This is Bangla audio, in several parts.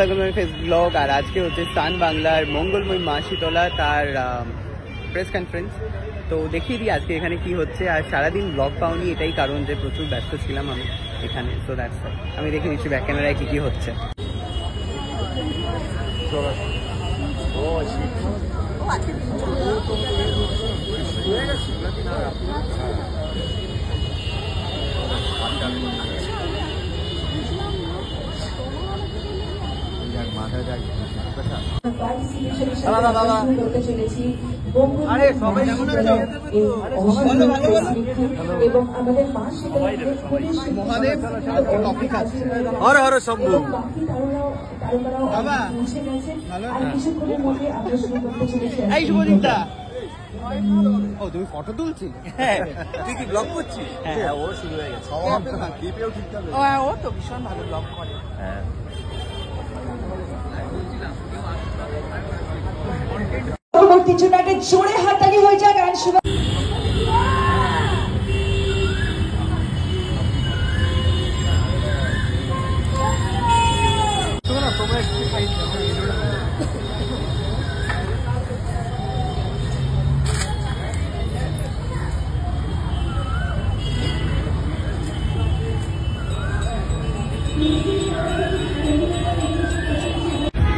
Sagarmoy face blog. আর আজকে হচ্ছে স্থান বাংলার মঙ্গলময় মা শীতলা তার প্রেস কনফারেন্স। তো দেখিয়ে দিই আজকে এখানে কি হচ্ছে। আর সারাদিন ব্লগ পাওনি, এটাই কারণ যে প্রচুর ব্যস্ত ছিলাম আমি এখানে। তো দ্যাটস অল। আমি দেখে নিচ্ছি ব্যাক ক্যামেরায় কি কি হচ্ছে। এবং আমাদের মা মহাদেব কফি খাচ্ছে। হর হর শম্ভু। ও তুমি ফটো তুলছিলে? তুই কি ব্লগ করছিস? হ্যাঁ, ও শুরু হয়ে গেছে। ও তো ভীষণ ভালো ব্লগ করে। পরবর্তী চুনাটে জোরে হাততালি হয়ে যায় গান শুরু।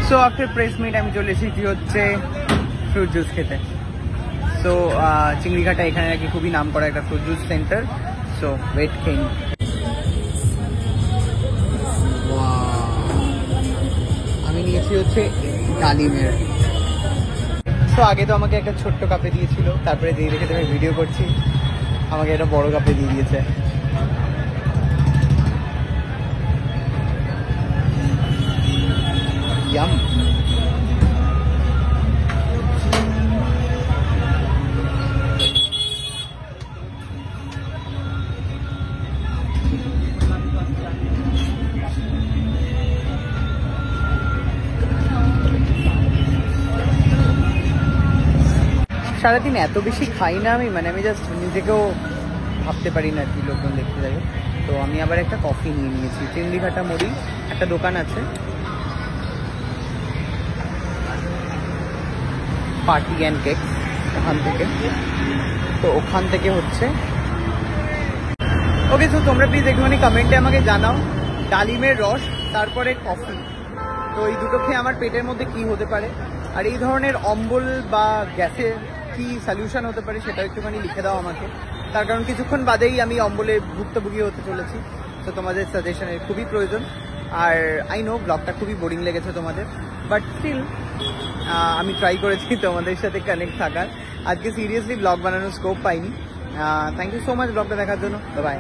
সো আফটার প্রেস মিট আমি চলে এসেছি হচ্ছে ফ্রুট জুস খেতে। সো চিংড়িঘাটা এখানে নাকি খুবই নাম করা একটা fruit juice centre. So wait খেয়ে নিই। আমি নিয়েছি হচ্ছে ডালিমের। তো আগে তো আমাকে একটা ছোট্ট কাপে দিয়েছিল, তারপরে দিয়ে রেখে আমি ভিডিও করছি, আমাকে একটা বড় কাপে দিয়ে দিয়েছে। Yum. সারাদিন এত বেশি খাই না আমি, মানে আমি জাস্ট নিজেকেও ভাবতে পারি না কি লোকজন দেখতে যাবে। তো আমি আবার একটা কফি নিয়ে নিয়েছি। চিংড়িঘাটা মোড়ি একটা দোকান আছে, পার্টি অ্যান্ড কেক, ওখান থেকে। তো ওখান থেকে হচ্ছে ওকে। তো তোমরা প্লিজ একটুখানি কমেন্টে আমাকে জানাও ডালিমের রস তারপরে কফি, তো এই দুটো খেয়ে আমার পেটের মধ্যে কি হতে পারে, আর এই ধরনের অম্বল বা গ্যাসের কি সলিউশন হতে পারে সেটা একটুখানি লিখে দাও আমাকে। তার কারণ কিছুক্ষণ বাদেই আমি অম্বলে ভুক্তভোগী হতে চলেছি। তো তোমাদের সাজেশনের খুবই প্রয়োজন। আর আই নো ব্লগটা খুবই বোরিং লেগেছে তোমাদের, বাট স্টিল আমি ট্রাই করেছি তোমাদের সাথে কানেক্ট থাকার। আজকে সিরিয়াসলি ব্লগ বানানোর স্কোপ পাইনি। থ্যাংক ইউ সো মাচ ব্লগটা দেখার জন্য। বাই।